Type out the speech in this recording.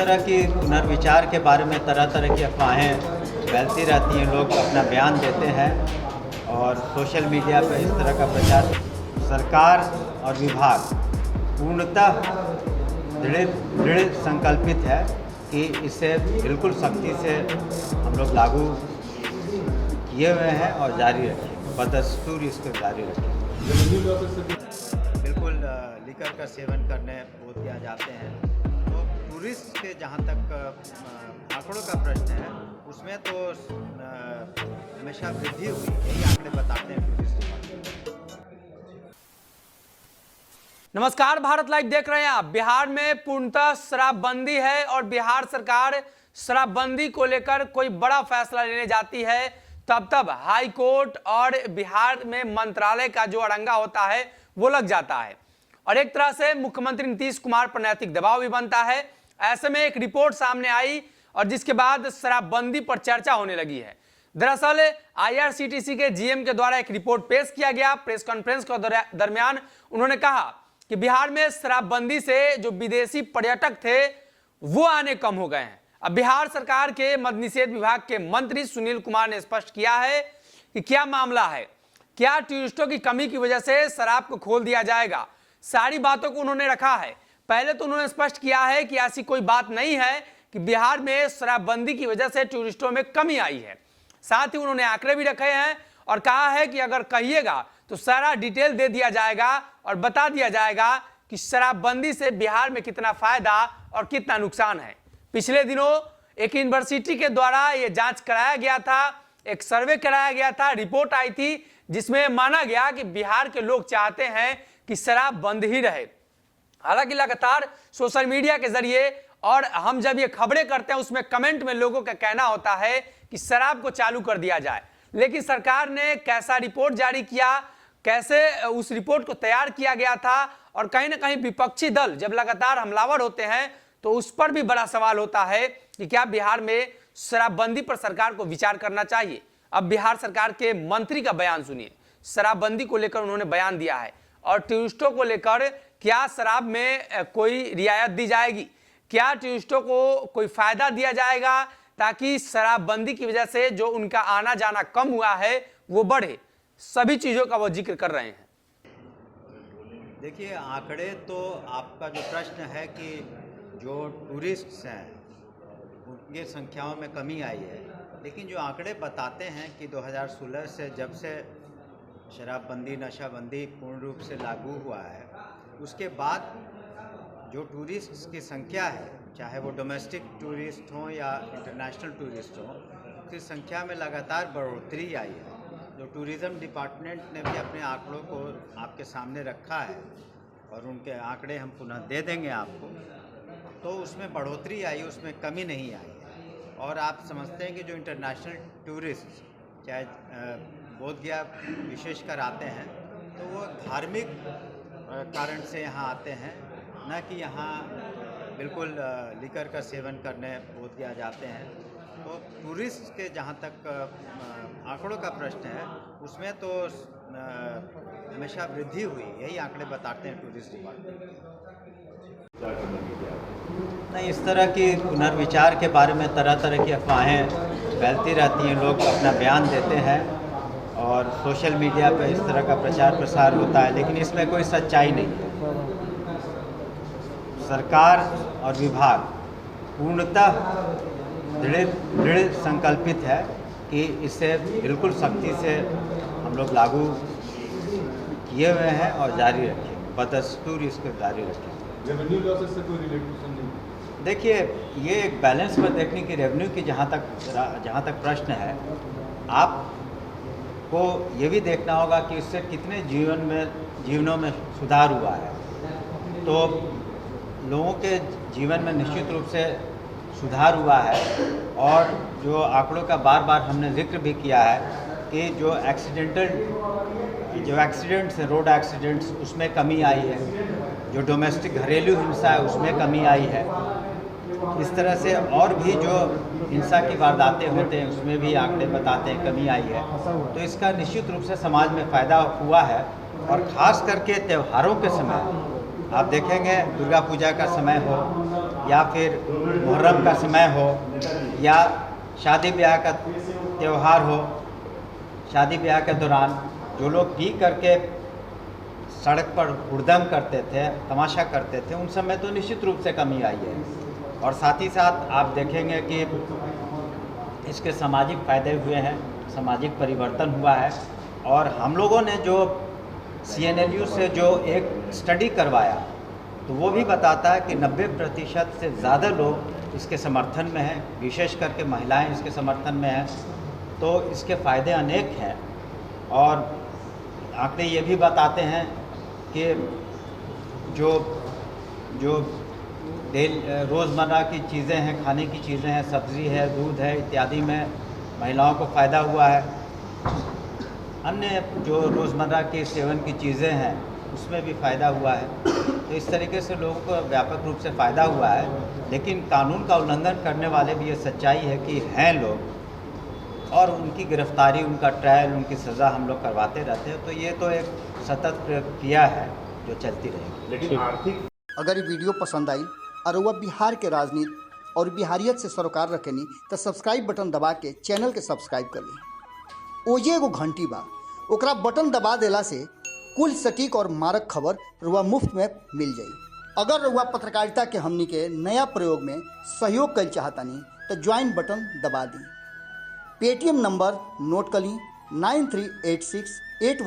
तरह की पुनर्विचार के बारे में तरह तरह की अफवाहें फैलती रहती हैं। लोग अपना बयान देते हैं और सोशल मीडिया पर इस तरह का प्रचार। सरकार और विभाग पूर्णतः दृढ़ संकल्पित है कि इसे बिल्कुल सख्ती से हम लोग लागू किए हुए हैं और जारी रखें, बदस्तूर इसको जारी रखें। बिल्कुल लिकर का सेवन करने बोल दिया जाते हैं। तो टूरिस्ट के जहाँ तक आंकड़ों का प्रश्न है, उसमें तो हमेशा वृद्धि हुई, यही आंकड़े बताते हैं टूरिस्ट। नमस्कार, भारत लाइव देख रहे हैं आप। बिहार में पूर्णतः शराबबंदी है और बिहार सरकार शराबबंदी को लेकर कोई बड़ा फैसला लेने जाती है तब हाई कोर्ट और बिहार में मंत्रालय का जो अड़ंगा होता है वो लग जाता है और एक तरह से मुख्यमंत्री नीतीश कुमार पर नैतिक दबाव भी बनता है। ऐसे में एक रिपोर्ट सामने आई और जिसके बाद शराबबंदी पर चर्चा होने लगी है। दरअसल आईआरसीटीसी के जीएम के द्वारा एक रिपोर्ट पेश किया गया। प्रेस कॉन्फ्रेंस के दरमियान उन्होंने कहा कि बिहार में शराबबंदी से जो विदेशी पर्यटक थे वो आने कम हो गए हैं। अब बिहार सरकार के मद्य निषेध विभाग के मंत्री सुनील कुमार ने स्पष्ट किया है कि क्या मामला है, क्या टूरिस्टों की कमी की वजह से शराब को खोल दिया जाएगा। सारी बातों को उन्होंने रखा है। पहले तो उन्होंने स्पष्ट किया है कि ऐसी कोई बात नहीं है कि बिहार में शराबबंदी की वजह से टूरिस्टों में कमी आई है। साथ ही उन्होंने आंकड़े भी रखे हैं और कहा है कि अगर कहिएगा तो सारा डिटेल दे दिया जाएगा और बता दिया जाएगा कि शराबबंदी से बिहार में कितना फायदा और कितना नुकसान है। पिछले दिनों एक यूनिवर्सिटी के द्वारा यह जांच कराया गया था, एक सर्वे कराया गया था, रिपोर्ट आई थी जिसमें माना गया कि बिहार के लोग चाहते हैं कि शराब बंद ही रहे। हालांकि लगातार सोशल मीडिया के जरिए और हम जब ये खबरें करते हैं उसमें कमेंट में लोगों का कहना होता है कि शराब को चालू कर दिया जाए, लेकिन सरकार ने कैसा रिपोर्ट जारी किया, कैसे उस रिपोर्ट को तैयार किया गया था और कहीं ना कहीं विपक्षी दल जब लगातार हमलावर होते हैं तो उस पर भी बड़ा सवाल होता है कि क्या बिहार में शराबबंदी पर सरकार को विचार करना चाहिए। अब बिहार सरकार के मंत्री का बयान सुनिए। शराबबंदी को लेकर उन्होंने बयान दिया है और टूरिस्टों को लेकर क्या शराब में कोई रियायत दी जाएगी, क्या टूरिस्टों को कोई फायदा दिया जाएगा ताकि शराबबंदी की वजह से जो उनका आना जाना कम हुआ है वो बढ़े। सभी चीजों का वो जिक्र कर रहे हैं। देखिए, आंकड़े तो आपका जो प्रश्न है कि जो टूरिस्ट्स हैं उनकी संख्याओं में कमी आई है, लेकिन जो आंकड़े बताते हैं कि 2016 से जब से शराबबंदी नशाबंदी पूर्ण रूप से लागू हुआ है, उसके बाद जो टूरिस्ट्स की संख्या है, चाहे वो डोमेस्टिक टूरिस्ट हों या इंटरनेशनल टूरिस्ट हों, उसकी संख्या में लगातार बढ़ोतरी आई है। जो टूरिज़्म डिपार्टमेंट ने भी अपने आंकड़ों को आपके सामने रखा है और उनके आंकड़े हम पुनः दे देंगे आपको, तो उसमें बढ़ोतरी आई, उसमें कमी नहीं आई है। और आप समझते हैं कि जो इंटरनेशनल टूरिस्ट चाहे बोधगया विशेषकर आते हैं तो वो धार्मिक कारण से यहाँ आते हैं, न कि यहाँ बिल्कुल लिकर का सेवन करने बोधगया जाते हैं। तो टूरिस्ट के जहाँ तक आंकड़ों का प्रश्न है, उसमें तो हमेशा वृद्धि हुई, यही आंकड़े बताते हैं टूरिस्ट डिपार्टमेंट। नहीं, इस तरह की पुनर्विचार के बारे में तरह तरह की अफवाहें फैलती रहती हैं। लोग अपना बयान देते हैं और सोशल मीडिया पर इस तरह का प्रचार प्रसार होता है, लेकिन इसमें कोई सच्चाई नहीं है। सरकार और विभाग पूर्णतः दृढ़ संकल्पित है कि इसे बिल्कुल सख्ती से हम लोग लागू किए हुए हैं और जारी रखें, बदस्तूर इसको जारी रखें। रेवेन्यू लॉसेस से कोई रिलेशन नहीं? देखिए, ये एक बैलेंस पर देखने की रेवेन्यू की जहाँ तक प्रश्न है, आपको ये भी देखना होगा कि इससे कितने जीवनों में सुधार हुआ है। तो लोगों के जीवन में निश्चित रूप से सुधार हुआ है और जो आंकड़ों का बार बार हमने जिक्र भी किया है कि जो एक्सीडेंट्स हैं, रोड एक्सीडेंट्स, उसमें कमी आई है। जो डोमेस्टिक घरेलू हिंसा है उसमें कमी आई है। इस तरह से और भी जो हिंसा की वारदातें होते हैं उसमें भी आंकड़े बताते हैं कमी आई है। तो इसका निश्चित रूप से समाज में फ़ायदा हुआ है और ख़ास करके त्योहारों के समय आप देखेंगे, दुर्गा पूजा का समय हो या फिर मुहर्रम का समय हो या शादी ब्याह का त्यौहार हो, शादी ब्याह के दौरान जो लोग पी करके सड़क पर हुड़दंग करते थे, तमाशा करते थे, उन समय तो निश्चित रूप से कमी आई है। और साथ ही साथ आप देखेंगे कि इसके सामाजिक फ़ायदे हुए हैं, सामाजिक परिवर्तन हुआ है। और हम लोगों ने जो CNLU से जो एक स्टडी करवाया तो वो भी बताता है कि 90% से ज़्यादा लोग इसके समर्थन में हैं, विशेष करके महिलाएं इसके समर्थन में हैं। तो इसके फ़ायदे अनेक हैं और आंकड़े ये भी बताते हैं कि जो रोज़मर्रा की चीज़ें हैं, खाने की चीज़ें हैं, सब्ज़ी है, दूध है इत्यादि में महिलाओं को फ़ायदा हुआ है। अन्य जो रोज़मर्रा के सेवन की चीज़ें हैं उसमें भी फ़ायदा हुआ है। तो इस तरीके से लोगों को व्यापक रूप से फ़ायदा हुआ है। लेकिन कानून का उल्लंघन करने वाले भी ये सच्चाई है कि हैं लोग और उनकी गिरफ्तारी, उनका ट्रायल, उनकी सज़ा हम लोग करवाते रहते हैं। तो ये तो एक सतत प्रक्रिया है जो चलती रहेगी। लेकिन आर्थिक अगर ये वीडियो पसंद आई और वह बिहार के राजनीति और बिहारियत से सरोकार रखेनी तो सब्सक्राइब बटन दबा के चैनल के सब्सक्राइब कर ली। ओजे एगो घंटी बा, ओकरा बटन दबा देला से कुल सटीक और मारक खबर रुआ मुफ्त में मिल जाई। अगर रुआ पत्रकारिता के हमनी के नया प्रयोग में सहयोग कर चाहतानी तो ज्वाइन बटन दबा दी। पेटीएम नंबर नोट कर ली 938681